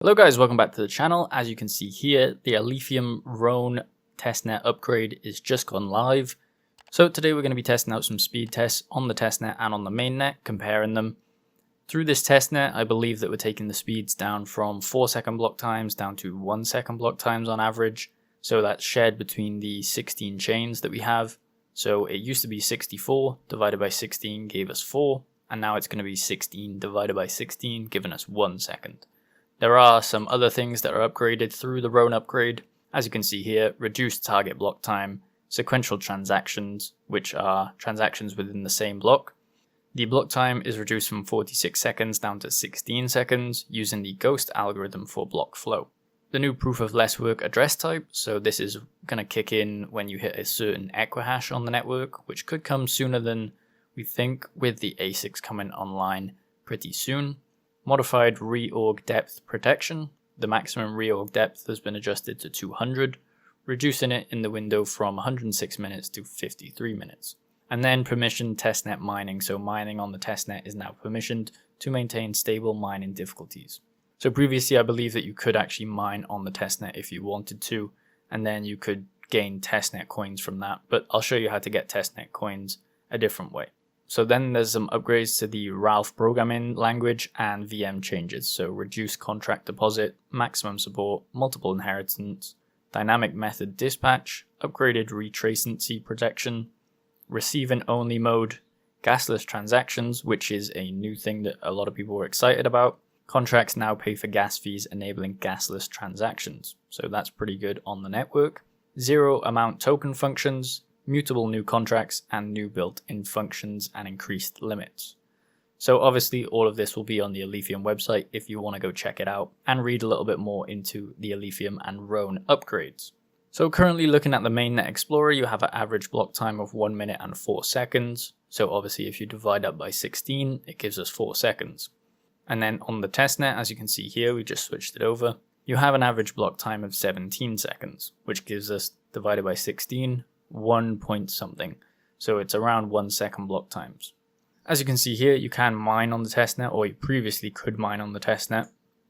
Hello guys, welcome back to the channel. As you can see here, the Alephium Rhone testnet upgrade is just gone live. So today we're going to be testing out some speed tests on the testnet and on the mainnet, comparing them. Through this testnet, I believe that we're taking the speeds down from 4-second block times down to 1-second block times on average. So that's shared between the 16 chains that we have. So it used to be 64 divided by 16 gave us 4, and now it's going to be 16 divided by 16 giving us 1 second. There are some other things that are upgraded through the Rhone upgrade. As you can see here, reduced target block time, sequential transactions, which are transactions within the same block. The block time is reduced from 46 seconds down to 16 seconds using the Ghost algorithm for block flow. The new proof of less work address type, so this is going to kick in when you hit a certain equihash on the network, which could come sooner than we think, with the ASICs coming online pretty soon. Modified reorg depth protection. The maximum reorg depth has been adjusted to 200, reducing it in the window from 106 minutes to 53 minutes. And then permissioned testnet mining, so mining on the testnet is now permissioned to maintain stable mining difficulties. So previously I believe that you could actually mine on the testnet if you wanted to, and then you could gain testnet coins from that, but I'll show you how to get testnet coins a different way. So then there's some upgrades to the Ralph programming language and VM changes. So reduced contract deposit, maximum support, multiple inheritance, dynamic method dispatch, upgraded retracency protection, receiving only mode, gasless transactions, which is a new thing that a lot of people were excited about. Contracts now pay for gas fees, enabling gasless transactions. So that's pretty good on the network. Zero amount token functions, mutable new contracts, and new built-in functions and increased limits. So obviously all of this will be on the Alephium website if you want to go check it out and read a little bit more into the Alephium and Rhone upgrades. So currently looking at the mainnet explorer, you have an average block time of 1 minute and 4 seconds. So obviously if you divide that by 16, it gives us 4 seconds. And then on the testnet, as you can see here, we just switched it over. You have an average block time of 17 seconds, which gives us, divided by 16, 1 point something, so it's around 1 second block times. As you can see here, you can mine on the testnet, or you previously could mine on the testnet,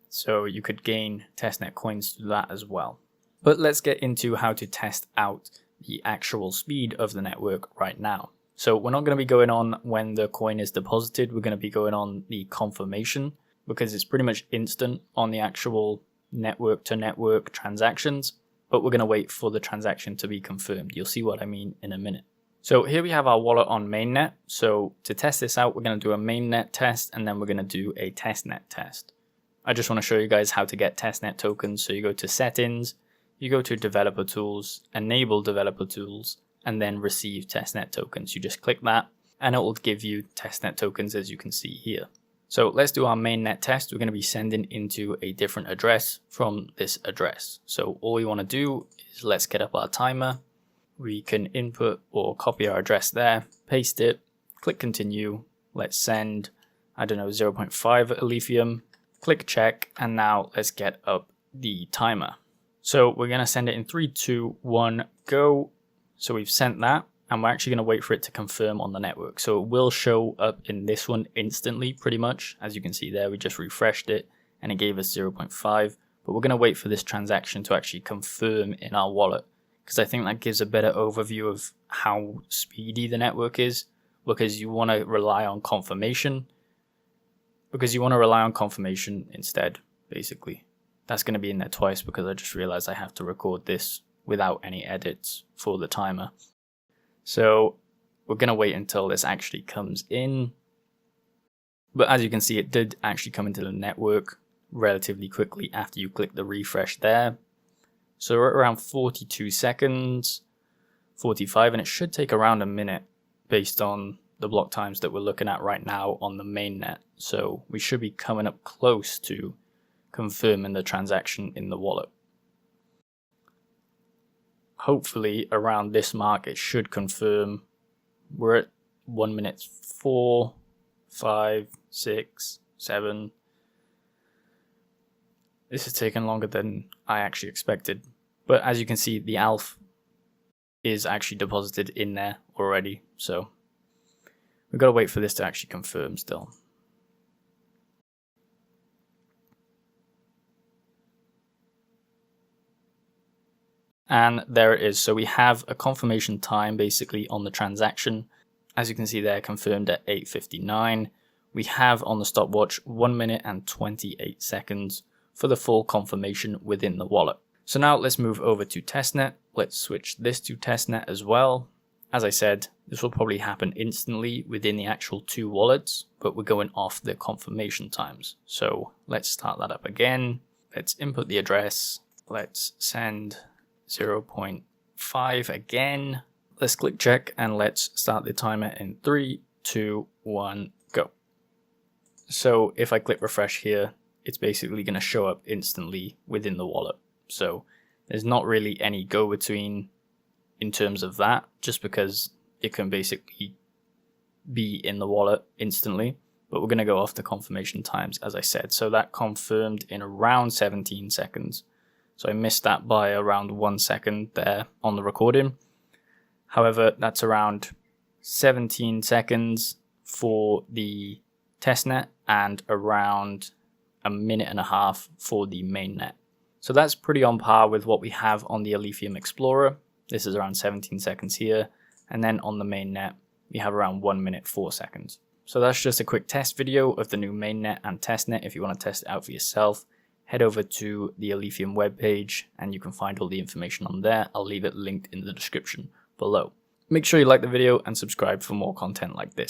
so you could gain testnet coins through that as well. But let's get into how to test out the actual speed of the network right now. So we're not going to be going on when the coin is deposited, we're going to be going on the confirmation, because it's pretty much instant on the actual network to network transactions. But we're going to wait for the transaction to be confirmed. You'll see what I mean in a minute. So here we have our wallet on mainnet. So to test this out, we're going to do a mainnet test, and then we're going to do a testnet test. I just want to show you guys how to get testnet tokens. So you go to settings, you go to developer tools, enable developer tools, and then receive testnet tokens. You just click that and it will give you testnet tokens, as you can see here. So let's do our mainnet test. We're going to be sending into a different address from this address. So all we want to do is let's get up our timer. We can input or copy our address there, paste it, click continue. Let's send, I don't know, 0.5 Alephium, click check, and now let's get up the timer. So we're going to send it in 3, 2, 1, go. So we've sent that. And we're actually going to wait for it to confirm on the network. So it will show up in this one instantly, pretty much. As you can see there, we just refreshed it and it gave us 0.5. But we're going to wait for this transaction to actually confirm in our wallet, because I think that gives a better overview of how speedy the network is, because you want to rely on confirmation. Instead, basically. That's going to be in there twice because I just realized I have to record this without any edits for the timer. So we're going to wait until this actually comes in. But as you can see, it did actually come into the network relatively quickly after you click the refresh there. So we're at around 42 seconds, 45, and it should take around a minute based on the block times that we're looking at right now on the mainnet. So we should be coming up close to confirming the transaction in the wallet. Hopefully around this mark it should confirm. We're at 1 minute 4, 5, 6, 7. This is taking longer than I actually expected. But as you can see, the ALF is actually deposited in there already. So we've got to wait for this to actually confirm still. And there it is. So we have a confirmation time basically on the transaction. As you can see there, confirmed at 8:59. We have on the stopwatch 1 minute and 28 seconds for the full confirmation within the wallet. So now let's move over to Testnet. Let's switch this to Testnet as well. As I said, this will probably happen instantly within the actual two wallets, but we're going off the confirmation times. So let's start that up again. Let's input the address. Let's send 0.5 again. Let's click check and let's start the timer in 3, 2, 1, go. So if I click refresh here, it's basically going to show up instantly within the wallet. So there's not really any go between in terms of that, just because it can basically be in the wallet instantly. But we're going to go off the confirmation times, as I said. So that confirmed in around 17 seconds. So I missed that by around 1 second there on the recording. However, that's around 17 seconds for the testnet and around a minute and a half for the mainnet. So that's pretty on par with what we have on the Alephium Explorer. This is around 17 seconds here. And then on the mainnet, we have around 1 minute, 4 seconds. So that's just a quick test video of the new mainnet and testnet. If you want to test it out for yourself, head over to the Alephium webpage and you can find all the information on there. I'll leave it linked in the description below. Make sure you like the video and subscribe for more content like this.